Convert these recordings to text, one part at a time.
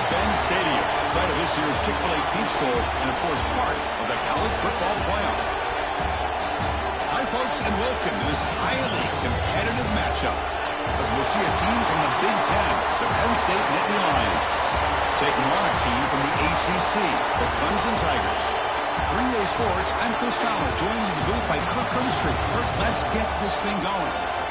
Penn Stadium, site of this year's Chick-fil-A Peach Bowl, and of course part of the college football playoff. Hi folks, and welcome to this highly competitive matchup, as we'll see a team from the Big Ten, the Penn State Nittany Lions, taking on a team from the ACC, the Clemson Tigers. Green Day Sports, I'm Chris Fowler, joined in the booth by Kirk Herbstreit. Kirk, let's get this thing going.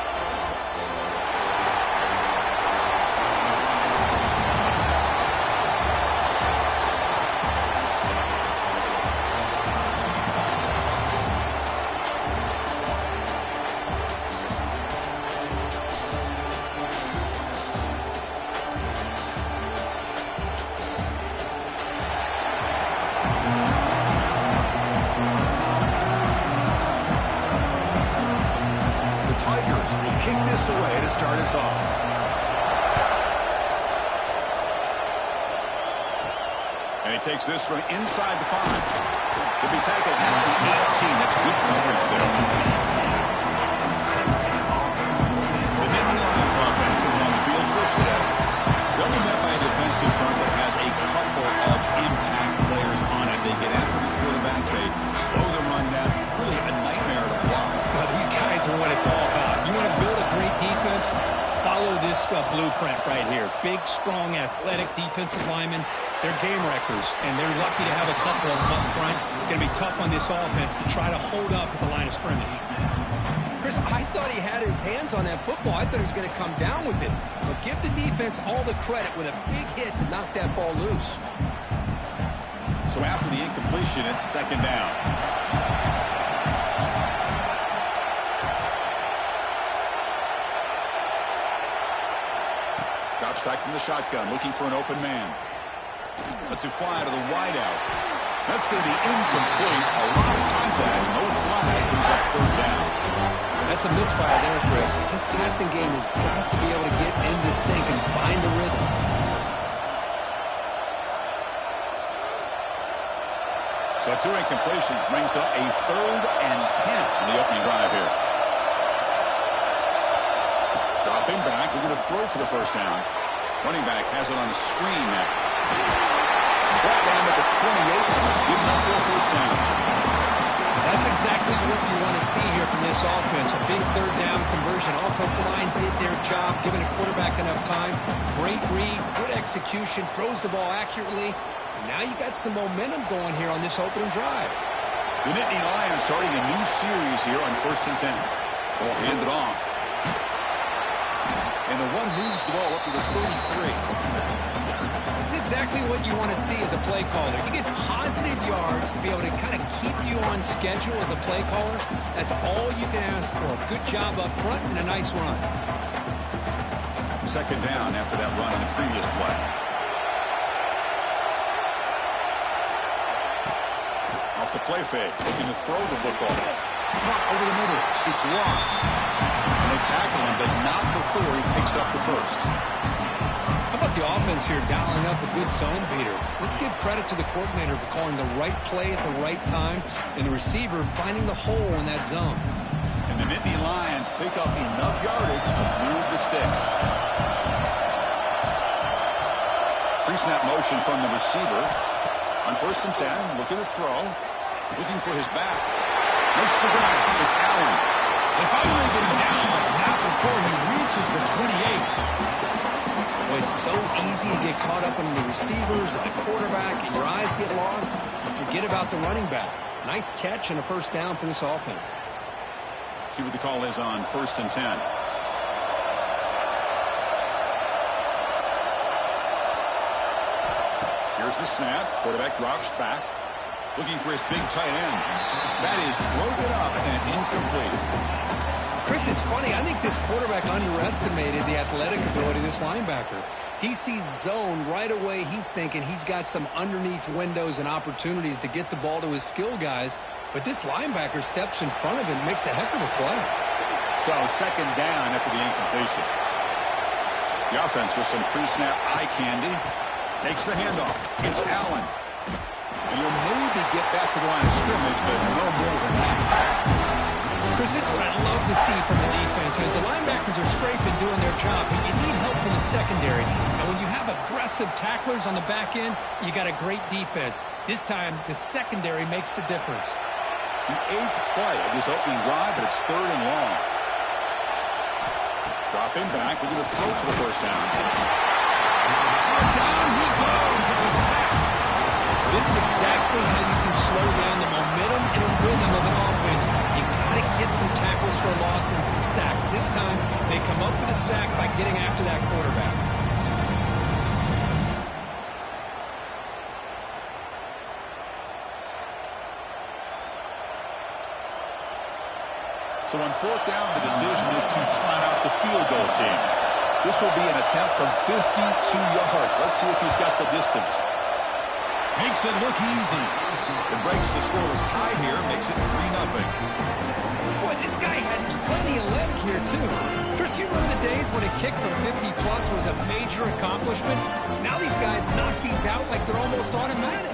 Kick this away to start us off. And he takes this from inside the 5. He'll be tackled at the 18. That's good coverage there. The Nittany Lions offense is on the field first today. They'll be met by a defensive front that has a couple of impact players on it. They get after the quarterback. They slow the run down. Really a nightmare to block. Well, these guys are what it's all about. You want to build a great defense, follow this blueprint right here. Big, strong, athletic defensive linemen. They're game wreckers, and they're lucky to have a couple of them up front. Going to be tough on this offense to try to hold up at the line of scrimmage. Chris, I thought he had his hands on that football. I thought he was going to come down with it. But give the defense all the credit with a big hit to knock that ball loose. So after the incompletion, it's second down. Drops back from the shotgun, looking for an open man. Lets it fly to the wideout. That's going to be incomplete. A lot of contact, no flag, brings up third down. That's a misfire there, Chris. This passing game has got to be able to get into sync and find a rhythm. So 2 incompletions brings up a 3rd and 10 in the opening drive here. Dropping back, we're going to throw for the first down. Running back has it on the screen now. Brought down at the 28, and it's good enough for a first down. That's exactly what you want to see here from this offense. A big 3rd down conversion. Offensive line did their job, giving a quarterback enough time. Great read, good execution, throws the ball accurately. And now you got some momentum going here on this opening drive. The Nittany Lions starting a new series here on 1st and 10. Ball handed off. And the one moves the ball up to the 33. This is exactly what you want to see as a play caller. You get positive yards to be able to kind of keep you on schedule as a play caller. That's all you can ask for. Good job up front and a nice run. Second down after that run in the previous play. Off the play fake, looking to throw the football. Caught over the middle. It's Ross. And they tackle him, but not before he picks up the first. How about the offense here dialing up a good zone beater? Let's give credit to the coordinator for calling the right play at the right time and the receiver finding the hole in that zone. And the Nittany Lions pick up enough yardage to move the sticks. Pre-snap motion from the receiver. On 1st and 10, looking to throw. Looking for his back. Makes the grab. It's Allen. They finally get him down, but not before he reaches the 28. Well, it's so easy to get caught up in the receivers and the quarterback, and your eyes get lost. You forget about the running back. Nice catch and a first down for this offense. See what the call is on 1st and 10. Here's the snap. Quarterback drops back. Looking for his big tight end. That is broken up and incomplete. Chris, it's funny. I think this quarterback underestimated the athletic ability of this linebacker. He sees zone right away. He's thinking he's got some underneath windows and opportunities to get the ball to his skill guys. But this linebacker steps in front of him and makes a heck of a play. So second down after the incompletion. The offense with some pre-snap eye candy. Takes the handoff. It's Allen. And you'll maybe get back to the line of scrimmage, but no more than that. Chris, this is what I love to see from the defense. As the linebackers are scraping, doing their job, but you need help from the secondary. And when you have aggressive tacklers on the back end, you got a great defense. This time, the secondary makes the difference. The 8th play of this opening drive, but it's 3rd and long. Dropping back, looking to throw for the first down. Down he goes. It's a sack. This is exactly how you can slow down the momentum and rhythm of an offense. You got to get some tackles for a loss and some sacks. This time, they come up with a sack by getting after that quarterback. So on 4th down, the decision is to try out the field goal team. This will be an attempt from 52 yards. Let's see if he's got the distance. Makes it look easy. It breaks the scoreless tie here, makes it 3-0. Boy, this guy had plenty of leg here, too. Chris, you remember the days when a kick from 50-plus was a major accomplishment? Now these guys knock these out like they're almost automatic.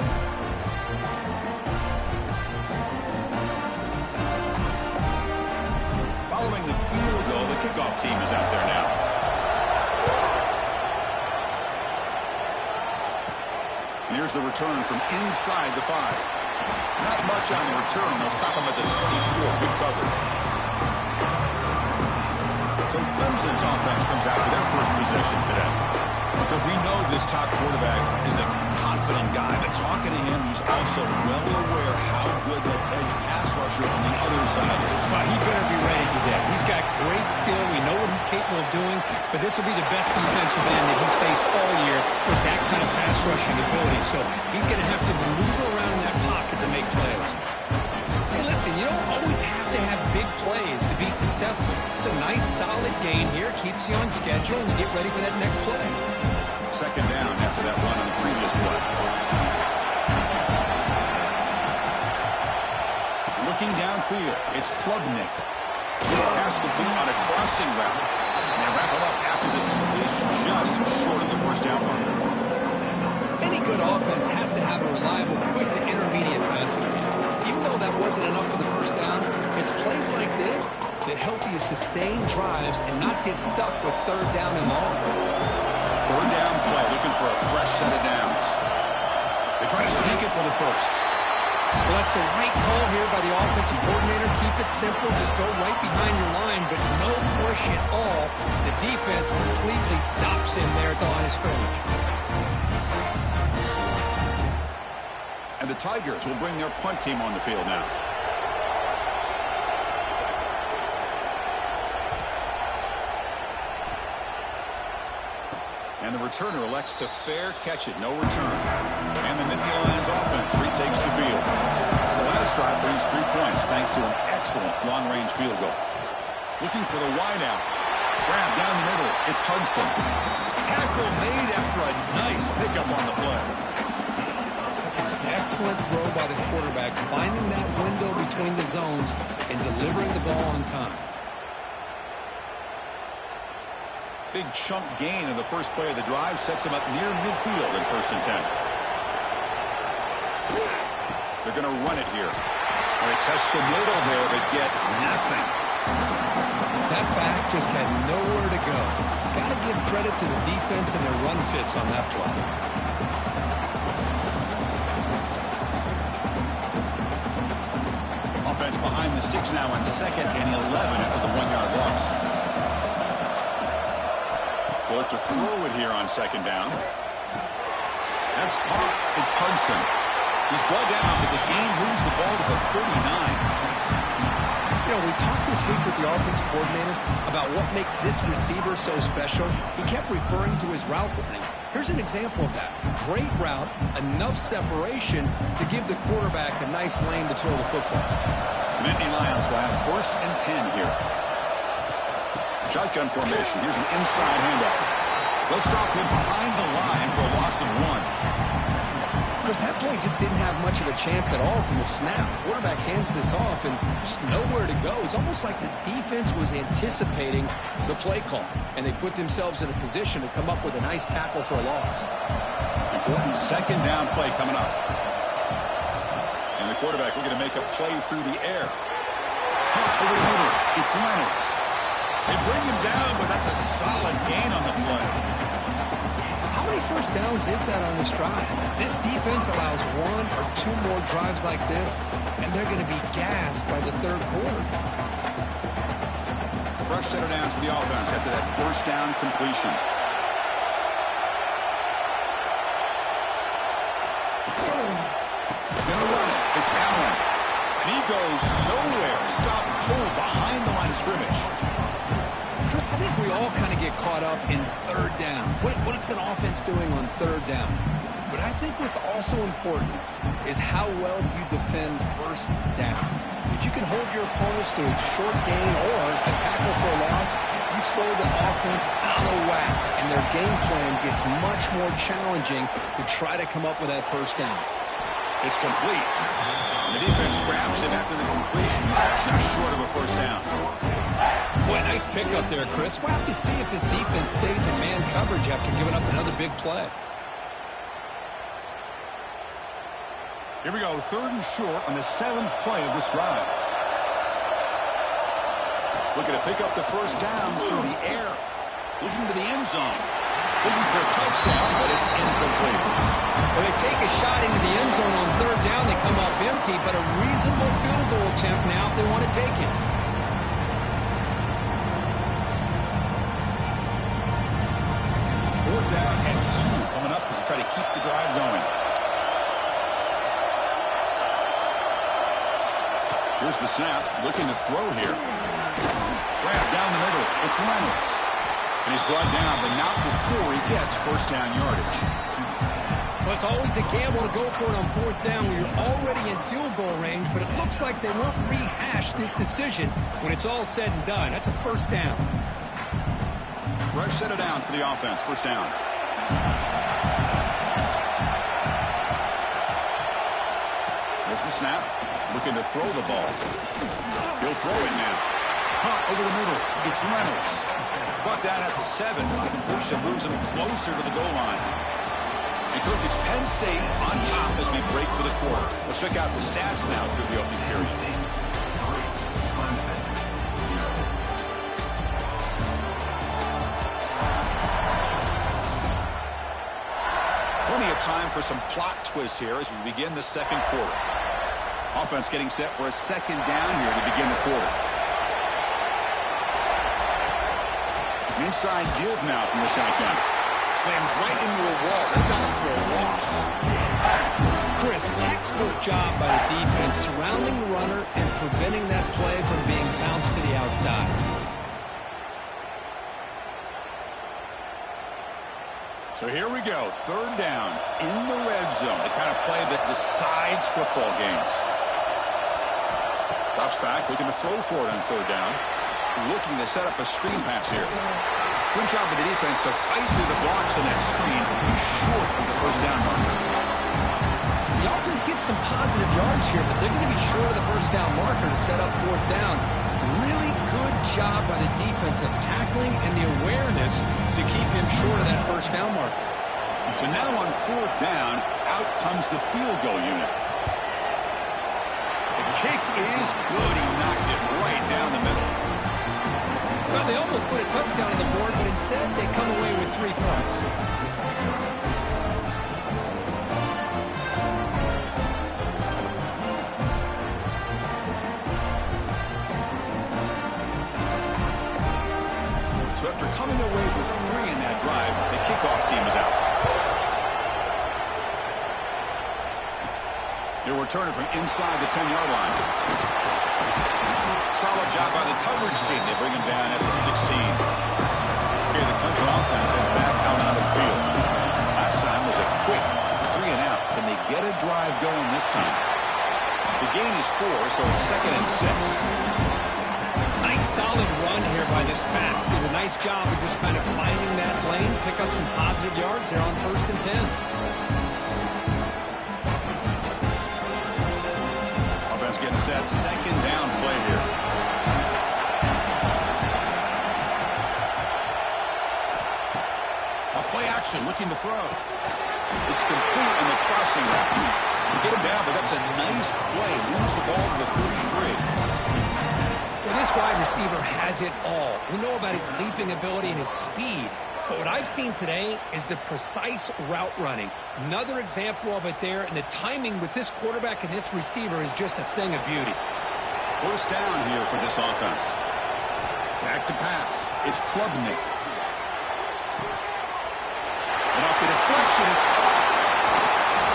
Following the field goal, the kickoff team is out there now. And here's the return from inside the 5. Not much on the return. They'll stop him at the 24. Good coverage. So Clemson's offense comes out for their first possession today. Because we know this top quarterback is a confident guy, but talking to him, he's also well aware how good that edge pass rusher on the other side is. Well, he better be ready today. He's got great skill. We know what he's capable of doing, but this will be the best defensive end that he's faced all year with that kind of pass rushing ability. So he's going to have to maneuver around in that pocket to make plays. Hey, listen, you don't always have to have big plays to be successful. It's a nice, solid gain here. Keeps you on schedule, and you get ready for that next play. Second down after that run on the previous play. Looking downfield, it's Plugnick. Pass complete on a crossing route. And they wrap it up after the completion, just short of the first down marker. Any good offense has to have a reliable, quick to intermediate passing game. Even though that wasn't enough for the first down, it's plays like this that help you sustain drives and not get stuck with 3rd down and long. 3rd down play, looking for a fresh set of downs. They try to sneak it for the first. Well, that's the right call here by the offensive coordinator. Keep it simple. Just go right behind your line, but no push at all. The defense completely stops him there at the line of scrimmage. And the Tigers will bring their punt team on the field now. And the returner elects to fair catch it. No return. And the Nittany Lions offense retakes the field. The last drive brings 3 points thanks to an excellent long-range field goal. Looking for the wideout. Grab down the middle. It's Hudson. Tackle made after a nice pickup on the play. That's an excellent throw by the quarterback, finding that window between the zones and delivering the ball on time. Big chunk gain in the first play of the drive sets him up near midfield in 1st and 10. They're going to run it here. They test the middle there, but get nothing. That back just had nowhere to go. Got to give credit to the defense and their run fits on that play. Offense behind the 6 now on 2nd and 11 after the 1-yard loss. They'll look to throw it here on 2nd down. That's caught. It's Hudson. He's brought down, but the game moves the ball to the 39. You know, we talked this week with the offensive coordinator about what makes this receiver so special. He kept referring to his route running. Here's an example of that. Great route, enough separation to give the quarterback a nice lane to throw the football. The Nittany Lions will have 1st and 10 here. Shotgun formation. Here's an inside handoff. They'll stop him behind the line for a loss of 1. Chris, that play just didn't have much of a chance at all from the snap. Quarterback hands this off and just nowhere to go. It's almost like the defense was anticipating the play call, and they put themselves in a position to come up with a nice tackle for a loss. Important second down play coming up. And the quarterback looking to make a play through the air. Over the middle, it's Leonard. They bring him down, but that's a solid gain on the play. How many first downs is that on this drive? This defense allows 1 or 2 more drives like this, and they're going to be gassed by the third quarter. Fresh set of downs for the offense after that first down completion. Gonna run it. It's Allen. And he goes nowhere. Stop cold behind the line of scrimmage. Chris, I think we all kind of get caught up in third down. What's that offense doing on third down? But I think what's also important is how well you defend first down. If you can hold your opponents to a short gain or a tackle for a loss, you throw the offense out of whack, and their game plan gets much more challenging to try to come up with that first down. It's complete. And the defense grabs it after the completion. He's just short of a first down. Boy, nice pickup there, Chris. We'll have to see if this defense stays in man coverage after giving up another big play. Here we go, 3rd and short on the 7th play of this drive. Looking to pick up the first down through the air. Looking to the end zone. Looking for a touchdown, but it's incomplete. When they take a shot into the end zone on third down, they come up empty, but a reasonable field goal attempt now if they want to take it. 4th down and 2 coming up as they try to keep the drive going. Here's the snap, looking to throw here. Grab down the middle, it's Reynolds. And he's brought down, but not before he gets first down yardage. Well, it's always a gamble to go for it on 4th down when you're already in field goal range, but it looks like they won't rehash this decision when it's all said and done. That's a first down. Fresh set of downs for the offense, first down. There's the snap. Looking to throw the ball. He'll throw it now. Hot over the middle. It's Reynolds. Brought down at the 7. The completion moves him closer to the goal line. And Kirk, it's Penn State on top as we break for the quarter. Let's check out the stats now through the opening period. Plenty of time for some plot twists here as we begin the second quarter. Offense getting set for a second down here to begin the quarter. Inside give now from the shotgun. Slams right into a wall. They've got him for a loss. Chris, textbook job by the defense surrounding the runner and preventing that play from being bounced to the outside. So here we go. 3rd down in the red zone. The kind of play that decides football games. Drops back, looking to throw for it on 3rd down. Looking to set up a screen pass here. Good job of the defense to fight through the blocks on that screen. Short of the first down marker. The offense gets some positive yards here, but they're going to be short of the first down marker to set up 4th down. Really good job by the defense of tackling and the awareness to keep him short of that first down marker. So now on 4th down, out comes the field goal unit. The kick is good. He knocked it right down the middle. Well, they almost put a touchdown on the board, but instead they come away with 3 points. So after coming away with 3 in that drive, the kickoff team is out. He'll return it from inside the 10-yard line. Solid job by the coverage team. They bring him down at the 16. Okay, the Clemson offense heads back out onto the field. Last time was a quick 3 and out. Can they get a drive going this time? The gain is 4, so it's 2nd and 6. Nice solid run here by this back. Did a nice job of just kind of finding that lane, pick up some positive yards there on 1st and 10. Offense getting set. 2nd down play here. A play action looking to throw. It's complete on the crossing route. They get him down, but that's a nice play. Moves the ball to the 33. Well, this wide receiver has it all. We know about his leaping ability and his speed. But what I've seen today is the precise route running. Another example of it there, and the timing with this quarterback and this receiver is just a thing of beauty. 1st down here for this offense. Back to pass. It's Klubnik. And off the deflection, it's caught.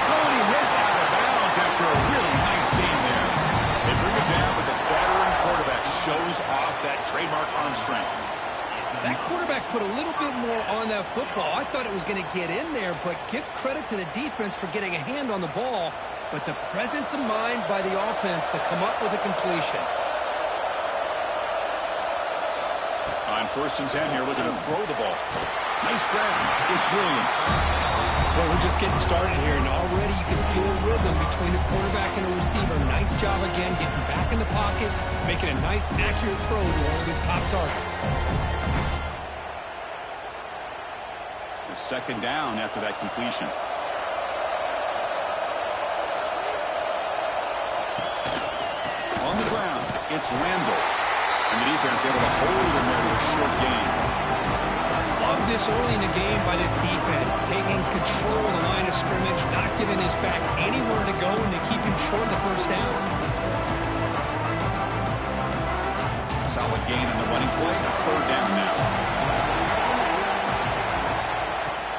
Oh, and he heads out of bounds after a really nice game there. They bring it down, but the veteran quarterback shows off that trademark arm strength. That quarterback put a little bit more on that football. I thought it was going to get in there, but give credit to the defense for getting a hand on the ball. But the presence of mind by the offense to come up with a completion. On 1st and 10 here, looking to throw the ball. Nice grab. It's Williams. Well, we're just getting started here, and already you can feel a rhythm between a quarterback and a receiver. Nice job again, getting back in the pocket, making a nice, accurate throw to one of his top targets. A 2nd down after that completion. On the ground, it's Randall. And the defense able to hold him there to a short gain. Love this early in the game by this defense, taking control of the line of scrimmage, not giving his back anywhere to go, and to keep him short of the 1st down. Solid gain on the running play. A 3rd down now.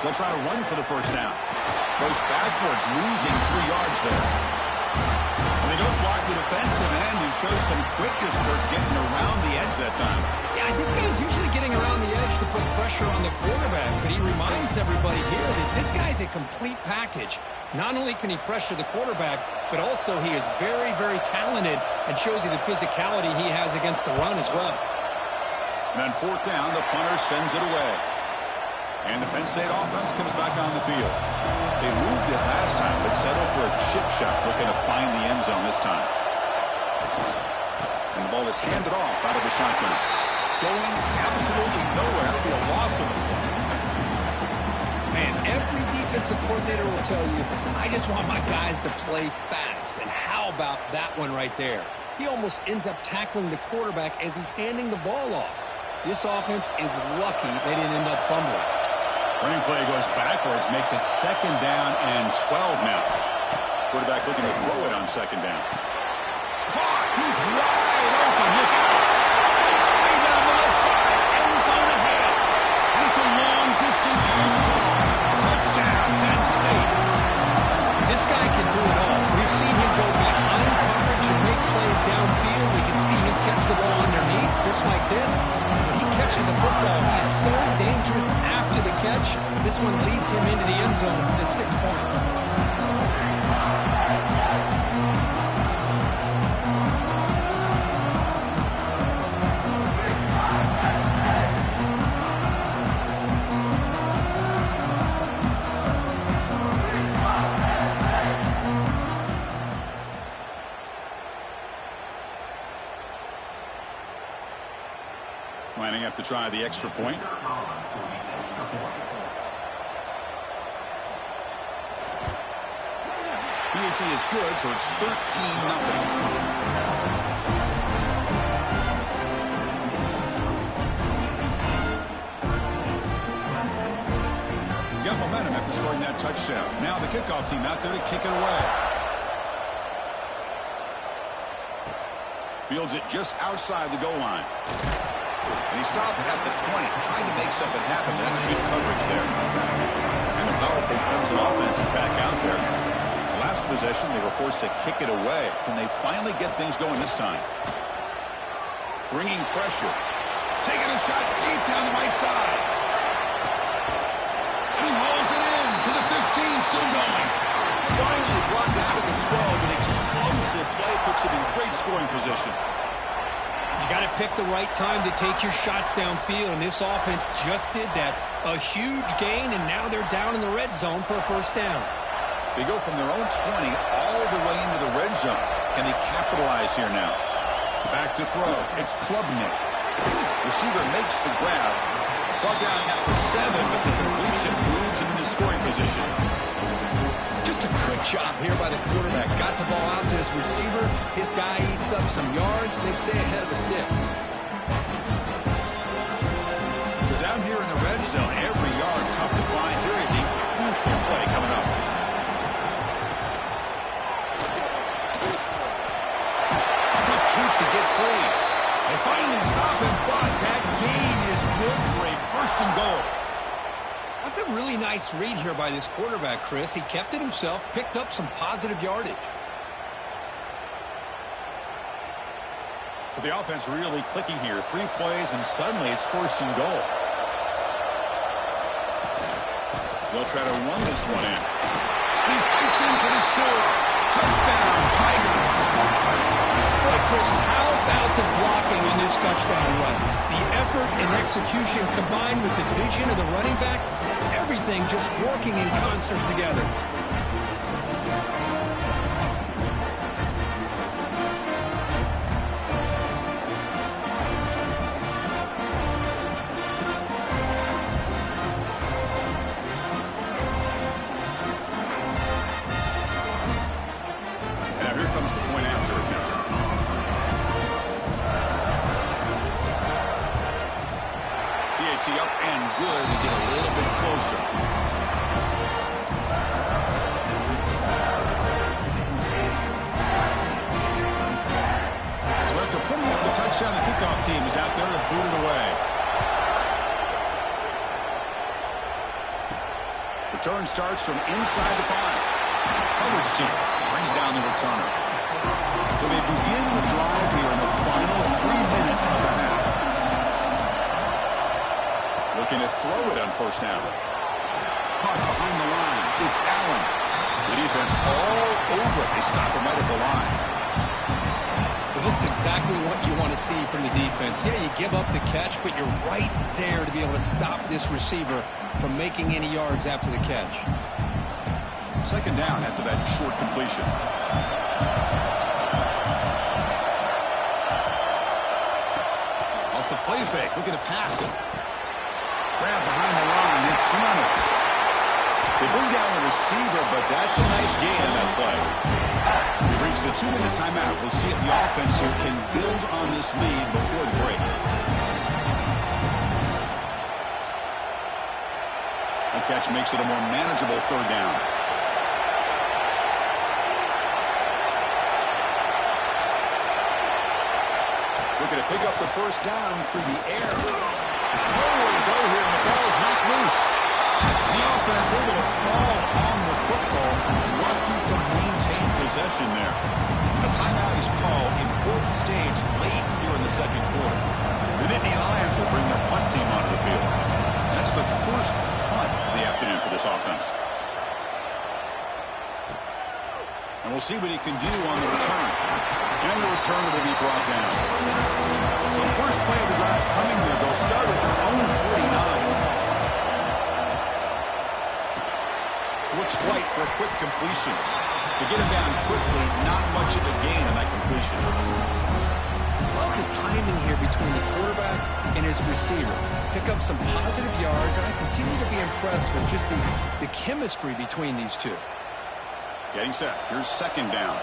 They'll try to run for the 1st down. Goes backwards, losing 3 yards there. And they don't block the defensive end, who shows some quickness for getting around the edge that time. Yeah, this guy's usually getting around the edge to put pressure on the quarterback, but he reminds everybody here that this guy's a complete package. Not only can he pressure the quarterback, but also he is very, very talented and shows you the physicality he has against the run as well. And on 4th down, the punter sends it away. And the Penn State offense comes back on the field. They moved it last time, but settled for a chip shot, looking to find the end zone this time. And the ball is handed off out of the shotgun. Going absolutely nowhere. That'll be a loss of the play. Man, every defensive coordinator will tell you, I just want my guys to play fast. And how about that one right there? He almost ends up tackling the quarterback as he's handing the ball off. This offense is lucky they didn't end up fumbling. Running play goes backwards, makes it 2nd down and 12 now. Quarterback looking to throw it on 2nd down. Caught! He's wide open. Look out! It's way down the left side. End zone ahead. And it's a long-distance house call. Touchdown, Penn State. This guy can do it all. We've seen him go behind coverage and make plays downfield. We can see him catch the ball underneath, just like this. When he catches a football, he is so dangerous after the catch. This one leads him into the end zone for the 6 points. Lining up to try the extra point. PAT is good, so it's 13-0. Got momentum after scoring that touchdown. Now the kickoff team out there to kick it away. Fields it just outside the goal line. And he stopped at the 20, trying to make something happen. That's good coverage there. And the powerful Clemson offense is back out there. Last possession, they were forced to kick it away. Can they finally get things going this time? Bringing pressure. Taking a shot deep down the right side. And he hauls it in to the 15, still going. Finally brought down to the 12. An explosive play puts him in great scoring position. You got to pick the right time to take your shots downfield, and this offense just did that. A huge gain, and now they're down in the red zone for a first down. They go from their own 20 all the way into the red zone. Can they capitalize here now? Back to throw. It's Klubnik. Receiver makes the grab. Brought down at the 7, but the completion moves him into scoring position. Just a good job here by the quarterback. Got the ball out to his receiver. His guy eats up some yards. They stay ahead of the sticks. So down here in the red zone, every yard tough to find. Here is a crucial play coming up. Quick shoot to get free. They finally stop him, but that gain is good for a first and goal. That's a really nice read here by this quarterback, Chris. He kept it himself, picked up some positive yardage. So the offense really clicking here. 3 plays, and suddenly it's first and goal. They'll try to run this one in. He fights in for the score. Touchdown, Tigers. Boy, Chris, how about the blocking on this touchdown run? The effort and execution combined with the vision of the running back, everything just working in concert together. Now here comes the point after attempt. PAT up and good to get a little bit closer. So after putting up the touchdown, the kickoff team is out there to boot it away. Return starts from inside the 5. Coverage team brings down the returner. So they begin the drive here in the final 3 minutes of the half. Looking to throw it on first down. Caught behind the line. It's Allen. The defense all over it. They stop him right at the line. Well, this is exactly what you want to see from the defense. Yeah, you give up the catch, but you're right there to be able to stop this receiver from making any yards after the catch. Second down after that short completion. Off the play fake. Looking to pass it. Grab behind the line. It's Reynolds. They bring down the receiver, but that's a nice gain on that play. We've reached the 2-minute timeout. We'll see if the offense here can build on this lead before the break. The catch makes it a more manageable third down. Looking to pick up the first down through the air. Nowhere to go here, and the ball is knocked loose. The offense able to fall on the football. Lucky to maintain possession there. A timeout is called. Important stage late here in the second quarter. The Nittany Lions will bring their punt team onto the field. That's the first punt of the afternoon for this offense. And we'll see what he can do on the return. And the return will be brought down. So first play of the drive coming here. They'll start at their own 49. Looks right for a quick completion. To get him down quickly, not much of a gain on that completion. Love the timing here between the quarterback and his receiver. Pick up some positive yards, and I continue to be impressed with just the chemistry between these two. Getting set. Here's second down.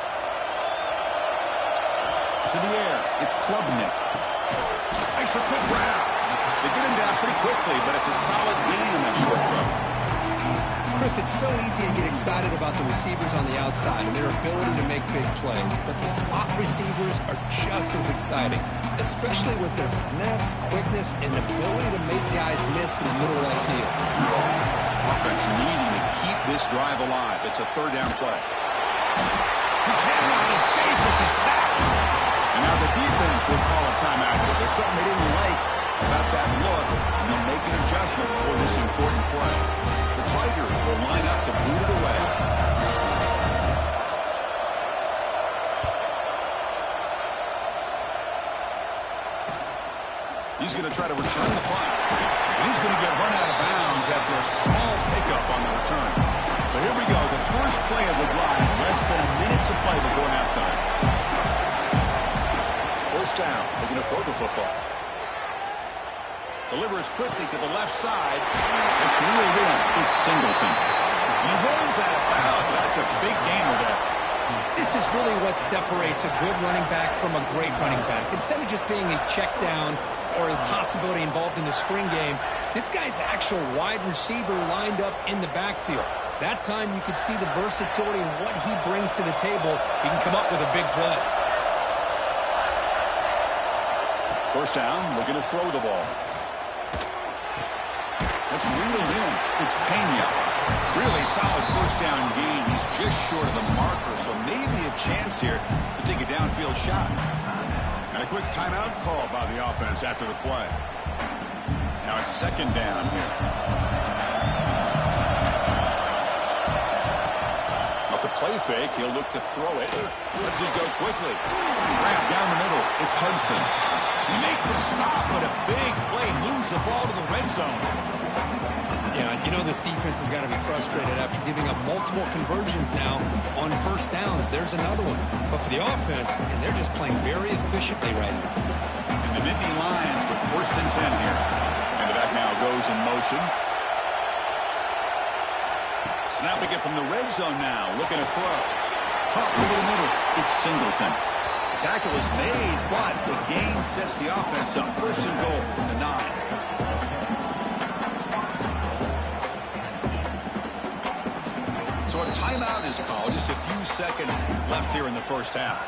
To the air. It's Klubnik. Makes a quick grab. They get him down pretty quickly, but it's a solid gain in that short throw. Chris, it's so easy to get excited about the receivers on the outside and their ability to make big plays, but the slot receivers are just as exciting, especially with their finesse, quickness, and ability to make guys miss in the middle of that field. Offense needing to keep this drive alive. It's a third down play. He cannot escape. It's a sack. And now the defense will call a timeout here. There's something they didn't like about that look, and they'll make an adjustment for this important play. The Tigers will line up to boot it away. He's going to try to return the punt. And he's going to get run out of bounds after a small pickup on the return. So here we go, the first play of the drive, less than a minute to play before halftime. First down, looking to throw the football. Delivers quickly to the left side. It's reeled in. It's Singleton. He runs out of bounds. That's a big gainer there. This is really what separates a good running back from a great running back. Instead of just being a check down or a possibility involved in the screen game, this guy's actual wide receiver lined up in the backfield. That time you could see the versatility and what he brings to the table. He can come up with a big play. First down, looking to throw the ball. That's reeled in. It's Penn. Really solid first down gain. He's just short of the marker, so maybe a chance here to take a downfield shot. And a quick timeout call by the offense after the play. Now it's second down here. Off the play fake, he'll look to throw it. Lets it go quickly. Grab down the middle. It's Hudson. He makes the stop, but a big play moves the ball to the red zone. Yeah, you know this defense has got to be frustrated after giving up multiple conversions now on first downs. There's another one. But for the offense, and they're just playing very efficiently right now. And the Nittany Lions with first and 10 here. And the back now goes in motion. Snapping it from the red zone now. Looking to throw. Caught over the middle. It's Singleton. The tackle is made, but the gain sets the offense up. First and goal from the 9. So a timeout is called. Just a few seconds left here in the first half.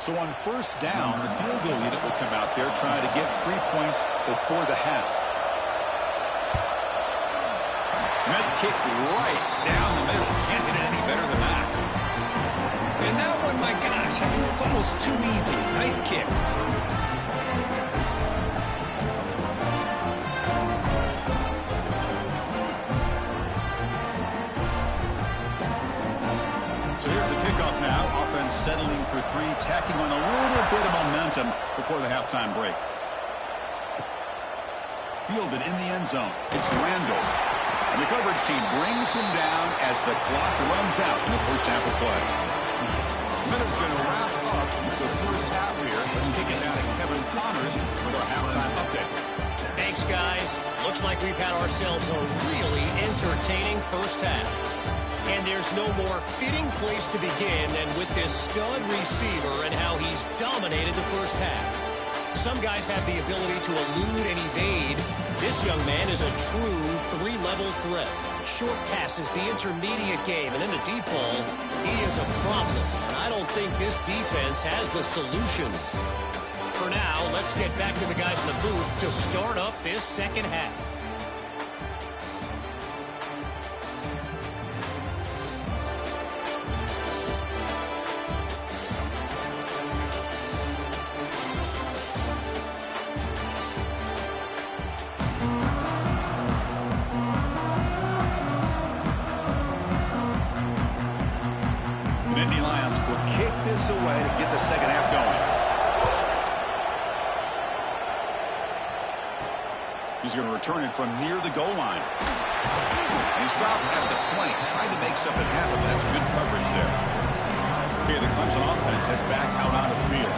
So on first down, the field goal unit will come out there trying to get 3 points before the half. Med kick right down the middle. Can't hit it any better than that. And that one, my gosh, I mean, it's almost too easy. Nice kick. So here's the kickoff now. Offense settling for 3, tacking on a little bit of momentum before the halftime break. Fielded in the end zone. It's Randall. And the coverage team brings him down as the clock runs out in the first half of play. Minute's going to wrap up the first half here. Let's kick it down to Kevin Connors with our halftime update. Thanks, guys. Looks like we've had ourselves a really entertaining first half. And there's no more fitting place to begin than with this stud receiver and how he's dominated the first half. Some guys have the ability to elude and evade. This young man is a true 3-level threat. Short passes, the intermediate game, and in the deep ball, he is a problem. And I don't think this defense has the solution. For now, let's get back to the guys in the booth to start up this second half. Away to get the second half going. He's going to return it from near the goal line. And he stopped at the 20, trying to make something happen, but that's good coverage there. Okay, the Clemson offense heads back out onto the field.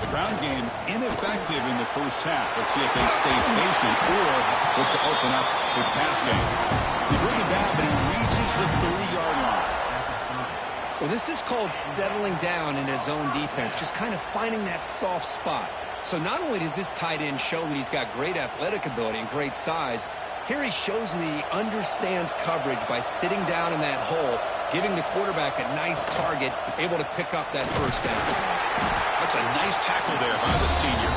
The ground game ineffective in the first half. Let's see if they stay patient or look to open up with pass game. They bring him down, but he reaches the 30-yard line. Well, this is called settling down in his own defense, just kind of finding that soft spot. So not only does this tight end show that he's got great athletic ability and great size, here he shows that he understands coverage by sitting down in that hole, giving the quarterback a nice target, able to pick up that first down. That's a nice tackle there by the senior.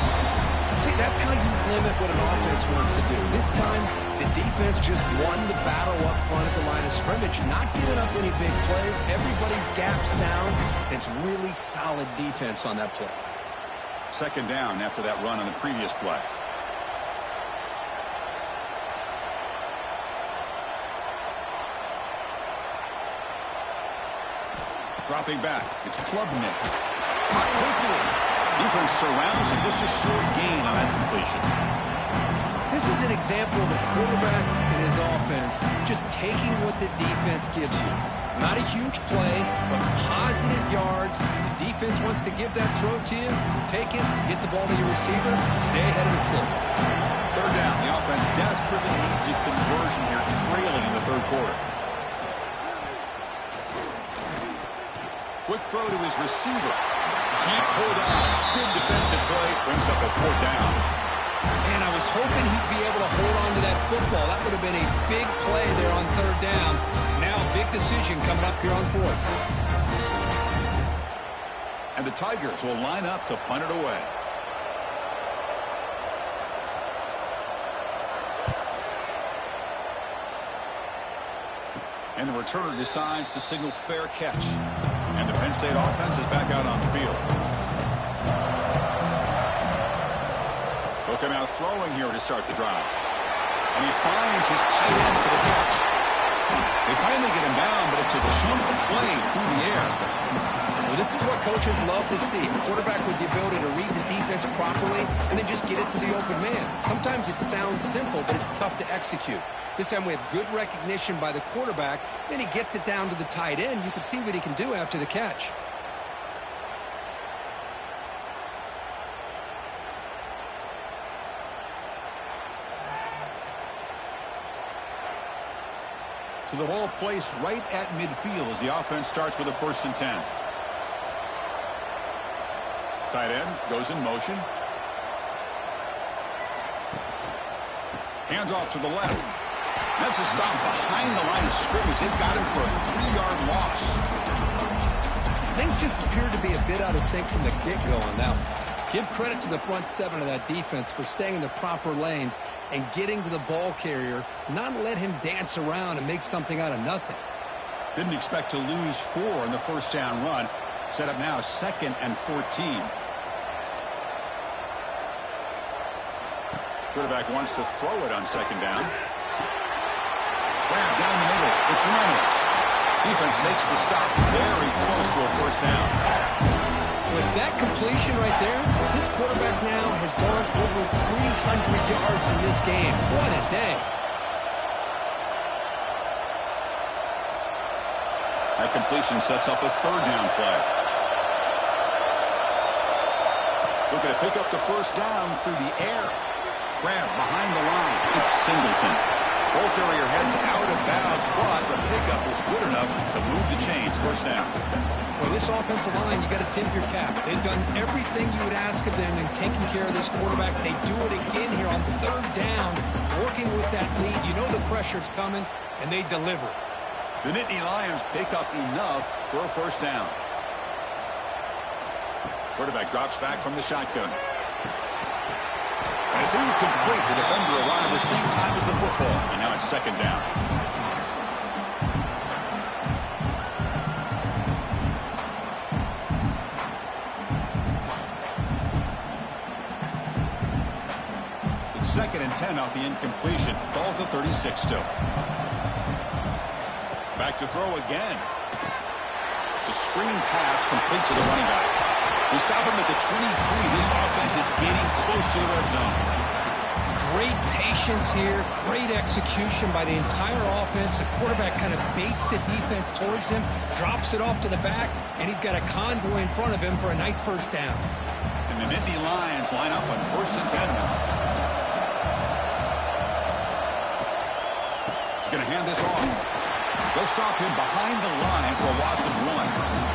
See, that's how you limit what an offense wants to do. This time, the defense just won the battle up front at the line of scrimmage, not giving up any big plays. Everybody's gap sound. It's really solid defense on that play. Second down after that run on the previous play. Dropping back, it's Klubnik. Caught quickly. Defense surrounds him. Just a short gain on that completion. This is an example of a quarterback in his offense just taking what the defense gives you. Not a huge play, but positive yards. The defense wants to give that throw to you. You take it, get the ball to your receiver, stay ahead of the sticks. Third down. The offense desperately needs a conversion here, trailing in the third quarter. Quick throw to his receiver. Can't hold on. Good defensive play. Brings up a fourth down. And I was hoping he'd be able to hold on to that football. That would have been a big play there on third down. Now a big decision coming up here on fourth. And the Tigers will line up to punt it away. And the returner decides to signal fair catch. And the Penn State offense is back out on the field. Both are now throwing here to start the drive. And he finds his tight end for the catch. They finally get him down, but it's a jump play through the air. Well, this is what coaches love to see. A quarterback with the ability to read the defense properly and then just get it to the open man. Sometimes it sounds simple, but it's tough to execute. This time we have good recognition by the quarterback. Then he gets it down to the tight end. You can see what he can do after the catch. So the ball placed right at midfield as the offense starts with a 1st and 10. Tight end goes in motion. Hands off to the left. That's a stop behind the line of scrimmage. They've got him for a 3-yard loss. Things just appeared to be a bit out of sync from the get-go on that one. Give credit to the front seven of that defense for staying in the proper lanes and getting to the ball carrier, not let him dance around and make something out of nothing. Didn't expect to lose 4 in the first down run. Set up now 2nd and 14. Quarterback wants to throw it on 2nd down. Grab down the middle. It's Reynolds. Defense makes the stop very close to a 1st down. With that completion right there, this quarterback now has gone over 300 yards in this game. What a day. That completion sets up a 3rd down play. Looking to pick up the 1st down through the air. Grab behind the line. It's Singleton. Ball carrier heads out of bounds, but the pickup is good enough to move the chains. 1st down. Well, this offensive line, you got to tip your cap. They've done everything you would ask of them in taking care of this quarterback. They do it again here on 3rd down, working with that lead. You know the pressure's coming, and they deliver. The Nittany Lions pick up enough for a 1st down. Quarterback drops back from the shotgun. And it's incomplete. The defender arrived at the same time as the football, and now it's 2nd down. It's 2nd and 10 off the incompletion. Ball to 36 still. Back to throw again. It's a screen pass complete to the running back. We stop him at the 23. This offense is getting close to the red zone. Great patience here. Great execution by the entire offense. The quarterback kind of baits the defense towards him, drops it off to the back, and he's got a convoy in front of him for a nice 1st down. And the Nittany Lions line up on 1st and 10 now. He's going to hand this off. They'll stop him behind the line for a loss of 1.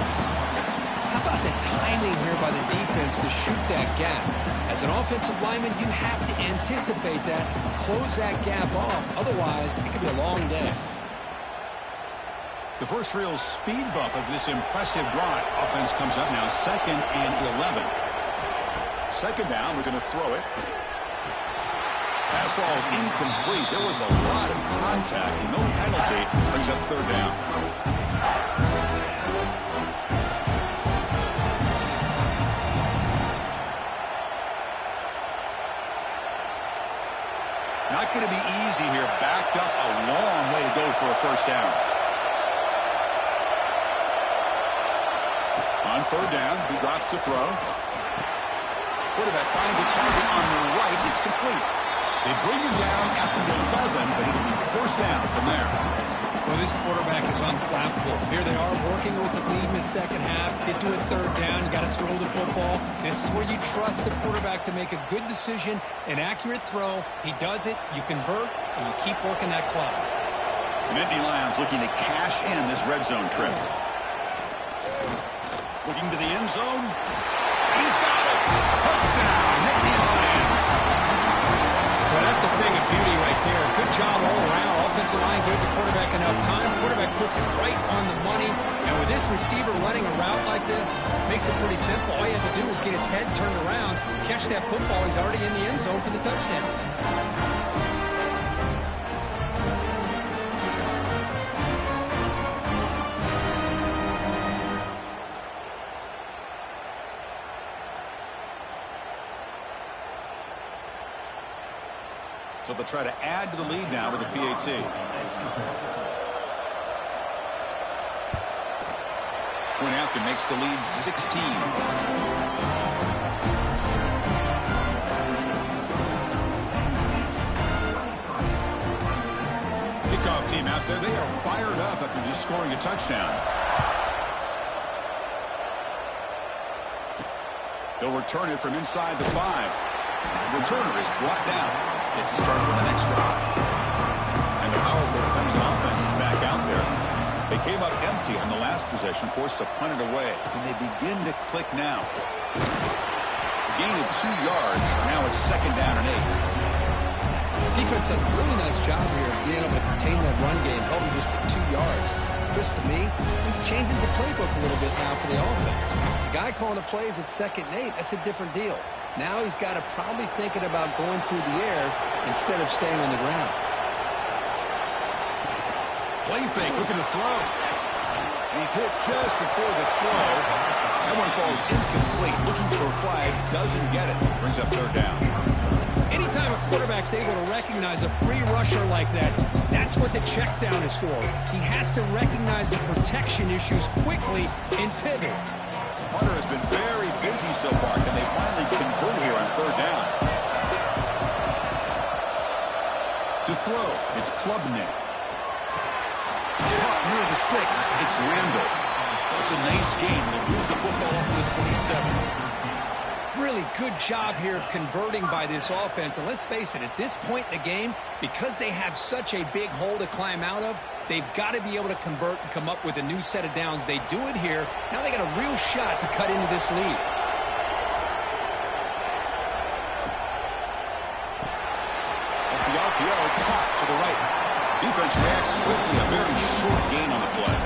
How about the timing here by the defense to shoot that gap? As an offensive lineman, you have to anticipate that, close that gap off. Otherwise, it could be a long day. The first real speed bump of this impressive drive. Offense comes up now 2nd and 11. 2nd down, we're going to throw it. Pass ball is incomplete. There was a lot of contact. No penalty. Brings up 3rd down. Not going to be easy here. Backed up a long way to go for a 1st down. On third down, he drops to throw. Quarterback finds a target on the right. It's complete. They bring him down at the 11, but it'll be first down from there. Well, this quarterback is unflappable. Here they are working with the lead in the second half. Get to a third down. You got to throw the football. This is where you trust the quarterback to make a good decision, an accurate throw. He does it, you convert, and you keep working that clock. The Nittany Lions looking to cash in this red zone trip. Looking to the end zone. And he's got it. Touchdown, Nittany Lions. Well, that's a thing of beauty right there. Good job all around. Offensive line gave the quarterback enough time. Quarterback puts it right on the money. And with this receiver running a route like this, makes it pretty simple. All you have to do is get his head turned around, catch that football. He's already in the end zone for the touchdown. So they'll try to add to the lead now with the PAT. Point after makes the lead 16. Kickoff team out there. They are fired up after just scoring a touchdown. They'll return it from inside the 5. Returner is brought down. Gets it started with the next drive. And the powerful Clemson offense is back out there. They came up empty on the last possession, forced to punt it away. And they begin to click now. A gain of 2 yards. Now it's second down and 8. Defense does a really nice job here of being able to contain that run game, held him just for 2 yards. Chris, to me, this changes the playbook a little bit now for the offense. The guy calling the plays at 2nd and 8, that's a different deal. Now he's got to probably thinking about going through the air instead of staying on the ground. Play fake, looking to throw. And he's hit just before the throw. That one falls incomplete. Looking for a flag, doesn't get it. Brings up third down. Anytime a quarterback's able to recognize a free rusher like that, that's what the check down is for. He has to recognize the protection issues quickly and pivot. Hunter has been very busy so far. Can they finally convert here on third down? To throw, it's Klubnik. Caught near the sticks, it's Randall. It's a nice game. They'll move the football up to the 27. Really good job here of converting by this offense. And let's face it, at this point in the game, because they have such a big hole to climb out of, they've got to be able to convert and come up with a new set of downs. They do it here. Now they got a real shot to cut into this lead. As the RPO caught to the right. Defense reacts quickly. A very short gain on the play.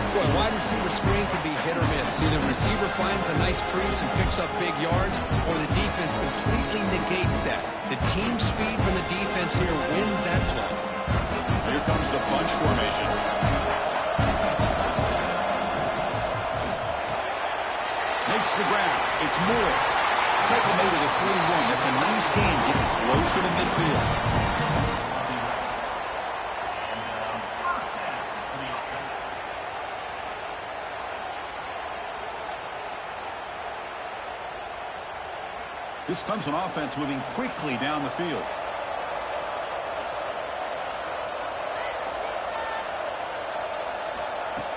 Boy, wide receiver screen can be hit or miss. Either receiver finds a nice crease and picks up big yards, or the defense completely negates that. The team speed from the defense here wins that play. Here comes the bunch formation. Makes the ground. It's Moore. Tackle made at the 41. That's a nice game, getting closer to midfield. This Clemson offense moving quickly down the field.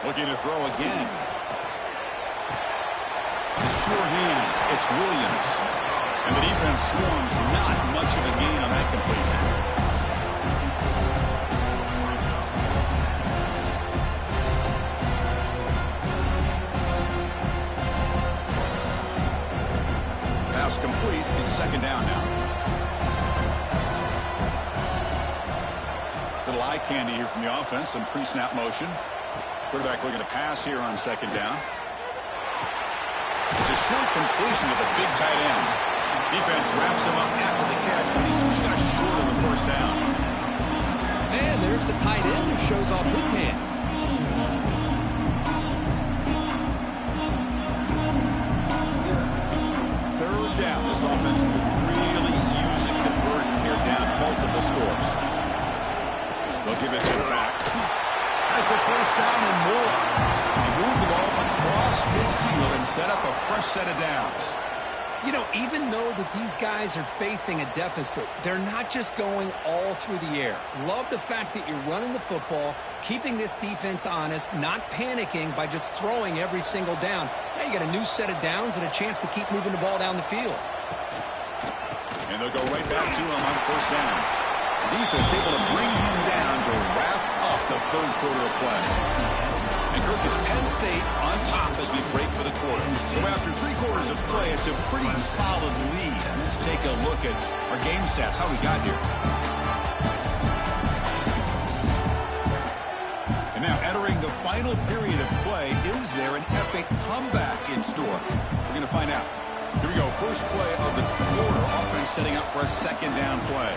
Looking to throw again. Sure hands. It's Williams. And the defense swarms. Not much of a gain on that completion. Pass complete. It's second down now. Little eye candy here from the offense. Some pre-snap motion. Quarterback looking to pass here on second down. It's a short completion to the big tight end. Defense wraps him up after the catch, but he's just short of the first down. And there's the tight end who shows off his hands. Third down. This offense will really use a conversion here, down multiple scores. They'll give it to the back. Has the first down and more. He moved the ball across cross midfield and set up a fresh set of downs. You know, even though that these guys are facing a deficit, they're not just going all through the air. Love the fact that you're running the football, keeping this defense honest, not panicking by just throwing every single down. Now you got a new set of downs and a chance to keep moving the ball down the field. And they'll go right back to him on first down. The defense able to bring him down to wrap up the third quarter of play. And Kirk, it's Penn State on top as we break for the quarter. So after 3 quarters of play, it's a pretty solid lead. Let's take a look at our game stats, how we got here. And now entering the final period of play, is there an epic comeback in store? We're going to find out. Here we go, first play of the quarter. Offense setting up for a second down play.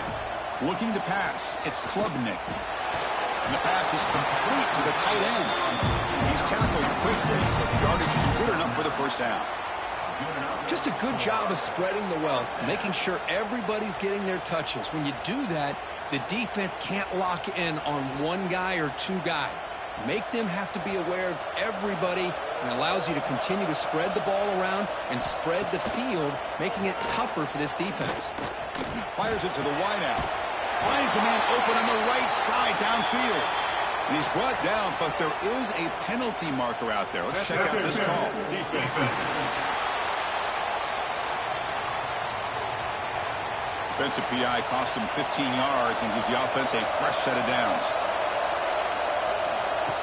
Looking to pass, it's Klubnik. And the pass is complete to the tight end. He's tackled quickly, but the yardage is good enough for the first down. Just a good job of spreading the wealth, making sure everybody's getting their touches. When you do that, the defense can't lock in on one guy or 2 guys. Make them have to be aware of everybody, and allows you to continue to spread the ball around and spread the field, making it tougher for this defense. Fires it to the wideout. Finds a man open on the right side downfield. And he's brought down, but there is a penalty marker out there. Let's check out this call. Defensive PI cost him 15 yards and gives the offense a fresh set of downs.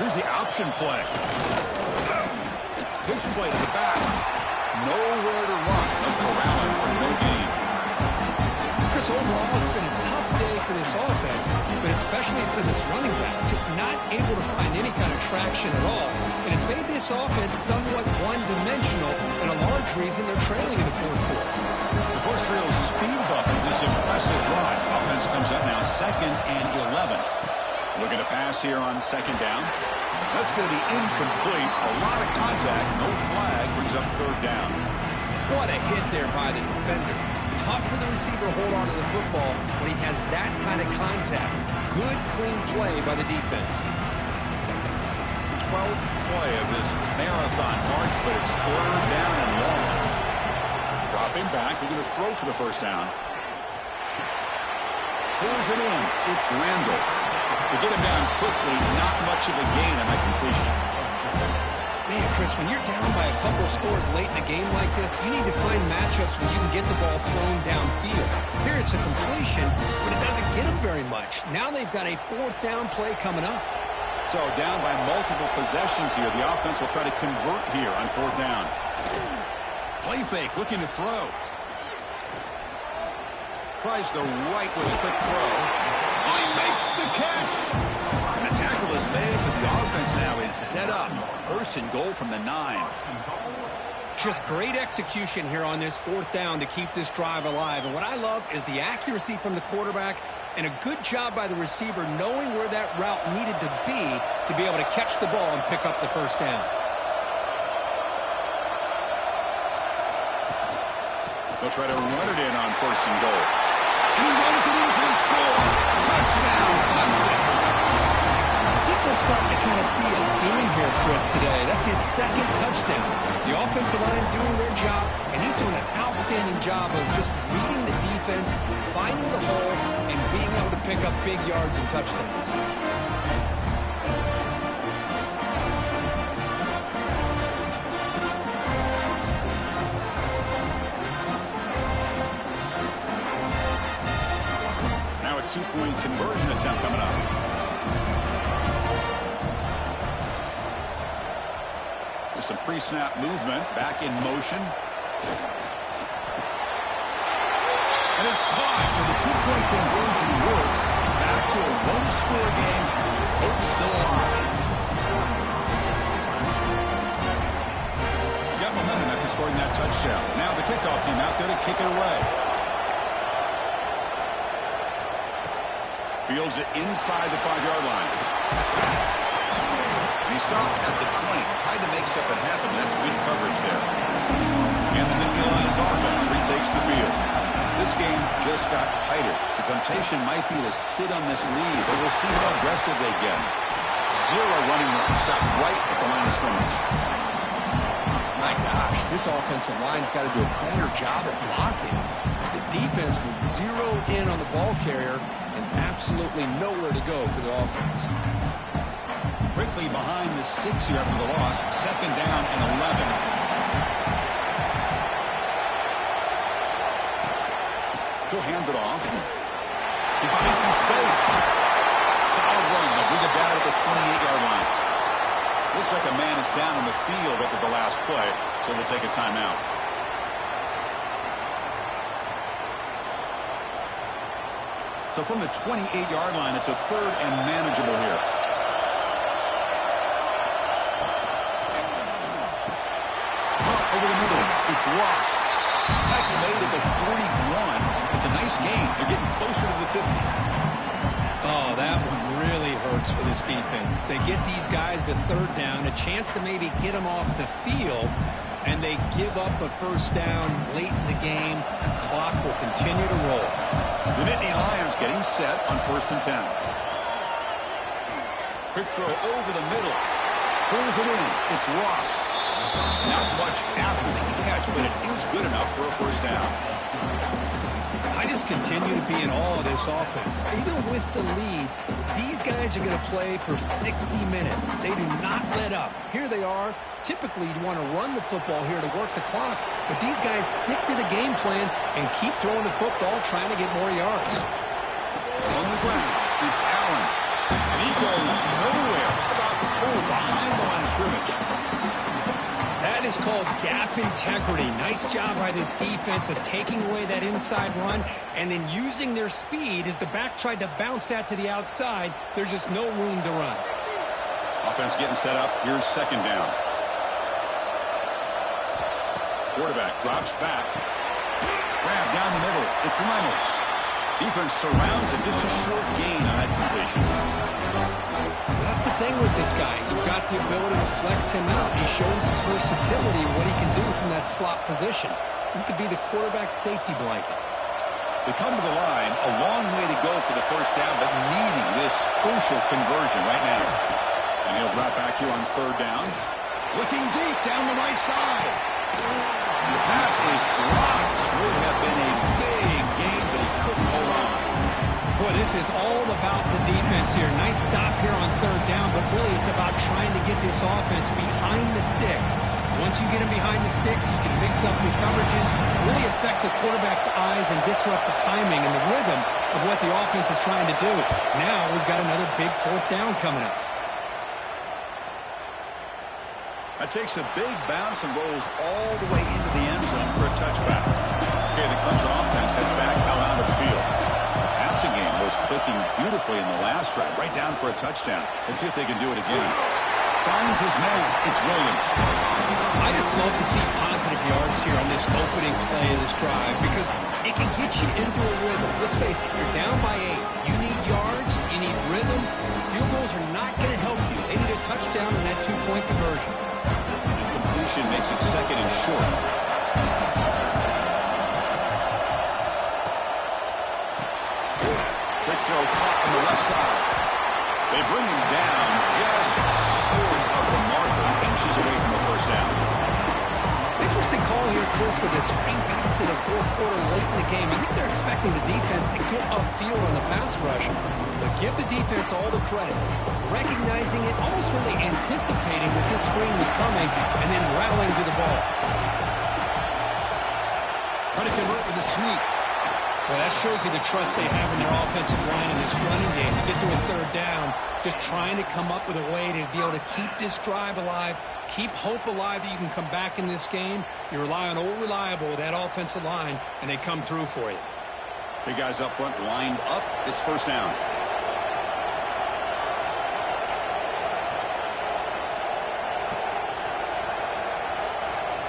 Here's the option play. Pitch play to the back. Nowhere to run. No corralling for no gain. Chris, overall, it's been a tough day for this offense, but especially for this running back. Just not able to find any kind of traction at all. And it's made this offense somewhat one-dimensional, and a large reason they're trailing in the fourth quarter. The first real speed bump of this impressive run. Offense comes up now 2nd and 11. Looking to pass here on 2nd down. That's going to be incomplete. A lot of contact. No flag. Brings up 3rd down. What a hit there by the defender. Tough for the receiver to hold on to the football when he has that kind of contact. Good, clean play by the defense. 12th play of this marathon march, but it's 3rd down and long. Dropping back, we're going to throw for the first down. Pulls it in. It's Randall. To get him down quickly, not much of a gain on that completion. Man, Chris, when you're down by a couple scores late in a game like this, you need to find matchups where you can get the ball thrown downfield. Here it's a completion, but it doesn't get them very much. Now they've got a 4th down play coming up. So down by multiple possessions here. The offense will try to convert here on 4th down. Play fake, looking to throw. Tries the right with a quick throw. Oh, he makes the catch. And the tackle is made, but the offense now is set up. 1st and goal from the 9. Just great execution here on this 4th down to keep this drive alive. And what I love is the accuracy from the quarterback and a good job by the receiver knowing where that route needed to be able to catch the ball and pick up the 1st down. They'll try to run it in on 1st and goal. And he runs it in for the score. Touchdown, Clemson. I think we're starting to kind of see a theme here, Chris, today. That's his 2nd touchdown. The offensive line doing their job, and he's doing an outstanding job of just reading the defense, finding the hole, and being able to pick up big yards and touchdowns. Now a 2-point conversion attempt coming up. There's some pre-snap movement, back in motion. And it's caught, so the 2-point conversion works. Back to a 1-score game. Hope still alive. He got momentum after scoring that touchdown. Now the kickoff team out there to kick it away. Fields it inside the 5-yard line. He stopped at the 20, tried to make something happen. That's good coverage there. And the Nittany Lions offense retakes the field. This game just got tighter. The temptation might be to sit on this lead, but we'll see how aggressive they get. 0 running room. Stop right at the line of scrimmage. My gosh, this offensive line's got to do a better job of blocking. The defense was zeroed in on the ball carrier and absolutely nowhere to go for the offense. Quickly behind the sticks here after the loss. 2nd down and 11. He'll hand it off. He finds some space. Solid run. They'll bring it down at the 28-yard line. Looks like a man is down in the field after the last play, so they'll take a timeout. So from the 28-yard line, it's a 3rd and manageable here. Over the middle, it's Ross. Tackle made at the 41. It's a nice gain. They're getting closer to the 50. Oh, that one really hurts for this defense. They get these guys to 3rd down, a chance to maybe get them off the field, and they give up a 1st down late in the game. The clock will continue to roll. The Nittany Lions getting set on 1st and 10. Quick throw over the middle. Pulls it in. It's Ross. Not much after the catch, but it is good enough for a 1st down. I just continue to be in awe of this offense. Even with the lead, these guys are going to play for 60 minutes. They do not let up. Here they are. Typically, you'd want to run the football here to work the clock, but these guys stick to the game plan and keep throwing the football, trying to get more yards. On the ground, it's Allen. And he goes nowhere. Stop pulled behind the line of scrimmage. That is called gap integrity. Nice job by this defense of taking away that inside run and then using their speed as the back tried to bounce that to the outside. There's just no room to run. Offense getting set up. Here's 2nd down. Quarterback drops back. Grab down the middle. It's Reynolds. Defense surrounds it. Just a short gain on that completion. That's the thing with this guy. You've got the ability to flex him out. He shows his versatility, what he can do from that slot position. He could be the quarterback's safety blanket. They come to the line, a long way to go for the 1st down, but needing this crucial conversion right now. And he'll drop back here on 3rd down. Looking deep down the right side. The pass is dropped. Would have been a big gain, but he couldn't hold on. Boy, this is all about the defense here. Nice stop here on 3rd down, but really it's about trying to get this offense behind the sticks. Once you get them behind the sticks, you can mix up your coverages, really affect the quarterback's eyes and disrupt the timing and the rhythm of what the offense is trying to do. Now we've got another big 4th down coming up. That takes a big bounce and rolls all the way into the end zone for a touchback. Okay, the Clemson offense heads back out onto the field. Passing game was clicking beautifully in the last drive, right down for a touchdown. Let's see if they can do it again. Finds his man. It's Williams. I just love to see positive yards here on this opening play of this drive because it can get you into a rhythm. Let's face it, you're down by 8. You need yards. You need rhythm. Field goals are not going to help you. They need a touchdown and that 2-point conversion. And completion makes it 2nd and short. Quick throw caught on the left side. They bring him down just short of the marker, inches away from the 1st down. Interesting call here, Chris, with this screen pass in the 4th quarter late in the game. I think they're expecting the defense to get upfield on the pass rush. But give the defense all the credit. Recognizing it, almost really anticipating that this screen was coming, and then rallying to the ball. Trying to convert with a sneak. Well, that shows you the trust they have in their offensive line in this running game. You get to a 3rd down, just trying to come up with a way to be able to keep this drive alive, keep hope alive that you can come back in this game. You rely on old reliable, that offensive line, and they come through for you. Big guys up front lined up. It's 1st down.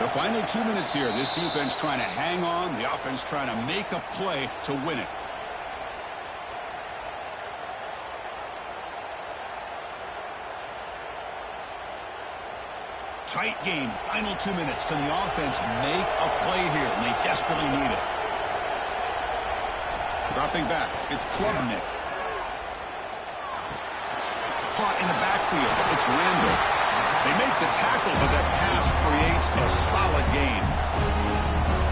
The final 2 minutes here. This defense trying to hang on. The offense trying to make a play to win it. Tight game. Final 2 minutes. Can the offense make a play here? And they desperately need it. Dropping back. It's Klubnik. Caught in the backfield. It's Randall. They make the tackle, but that pass creates a solid gain.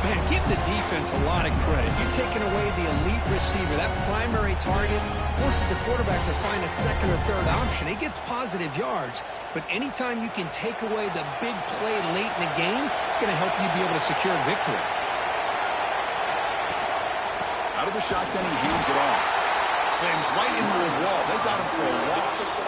Man, give the defense a lot of credit. You've taken away the elite receiver. That primary target forces the quarterback to find a second or third option. He gets positive yards, but anytime you can take away the big play late in the game, it's going to help you be able to secure a victory. Out of the shotgun, he hands it off. Sends right into a wall. They got him for a loss.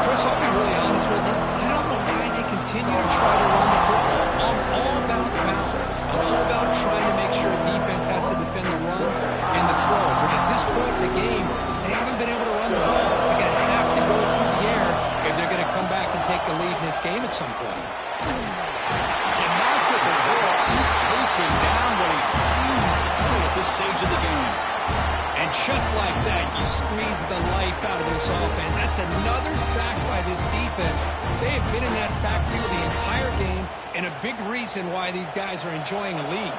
Chris, I'll be really honest with you. I don't know why they continue to try to run the football. I'm all about balance. I'm all about trying to make sure defense has to defend the run and the throw. But at this point in the game, they haven't been able to run the ball. They're going to have to go through the air if they're going to come back and take the lead in this game at some point. Cannot get the ball. He's taken down with a huge play at this stage of the game. And just like that, you squeeze the life out of this offense. That's another sack by this defense. They have been in that backfield the entire game, and a big reason why these guys are enjoying a lead.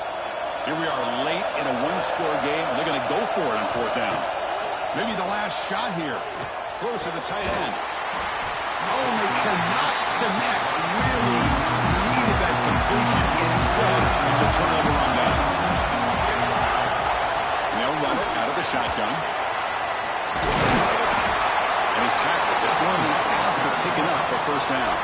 Here we are late in a one-score game, and they're going to go for it on fourth down. Maybe the last shot here. Throws to the tight end. Oh, and they cannot connect. Really needed that completion. Instead, it's a turnover on downs. They'll run it out of the shotgun. And he's tackled it only after picking up a first down.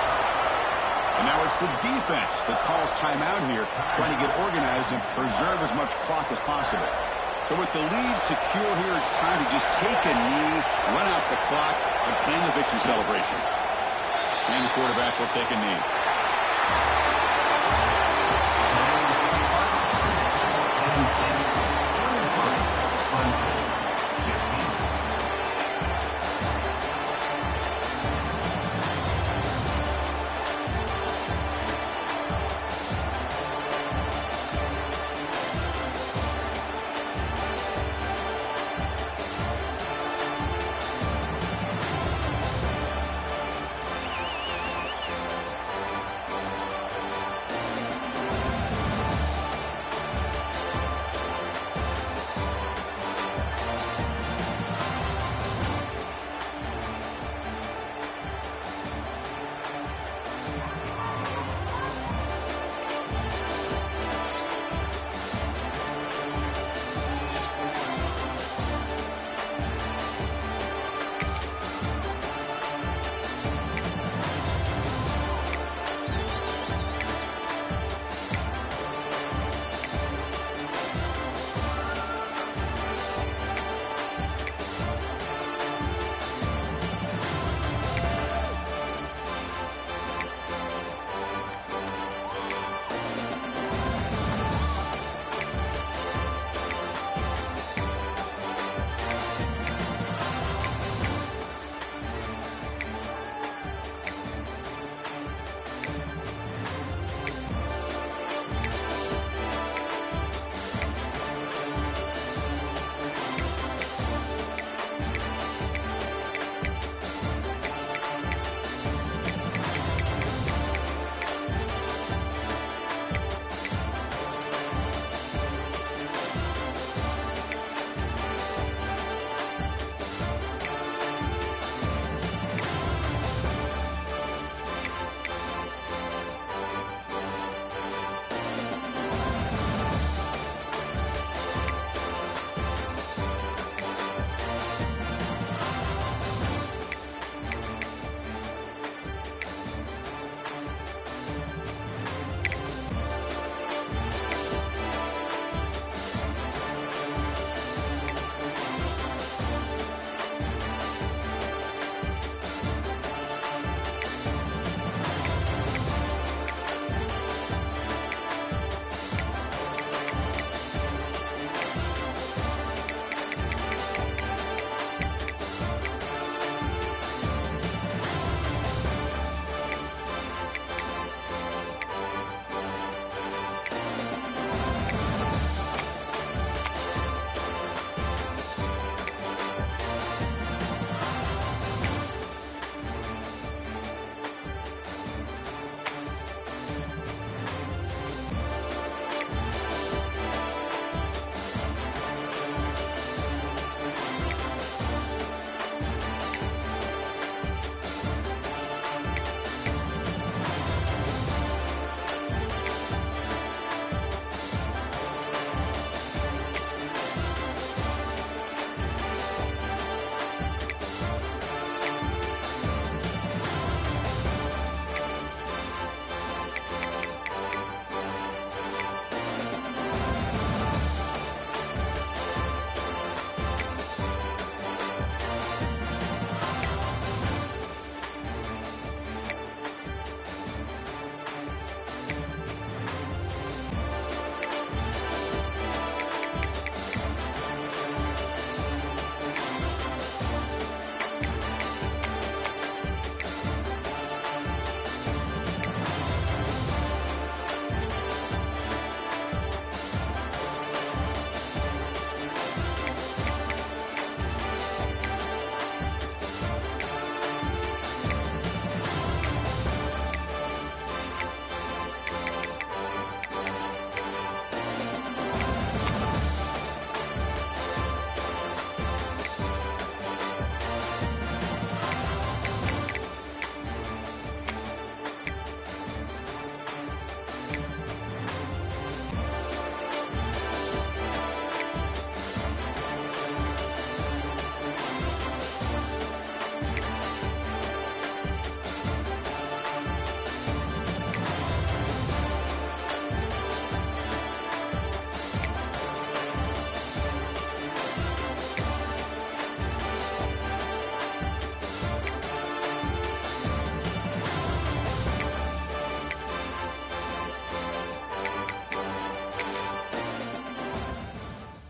And now it's the defense that calls timeout here, trying to get organized and preserve as much clock as possible. So with the lead secure here, it's time to just take a knee, run out the clock, and plan the victory celebration. And the quarterback will take a knee.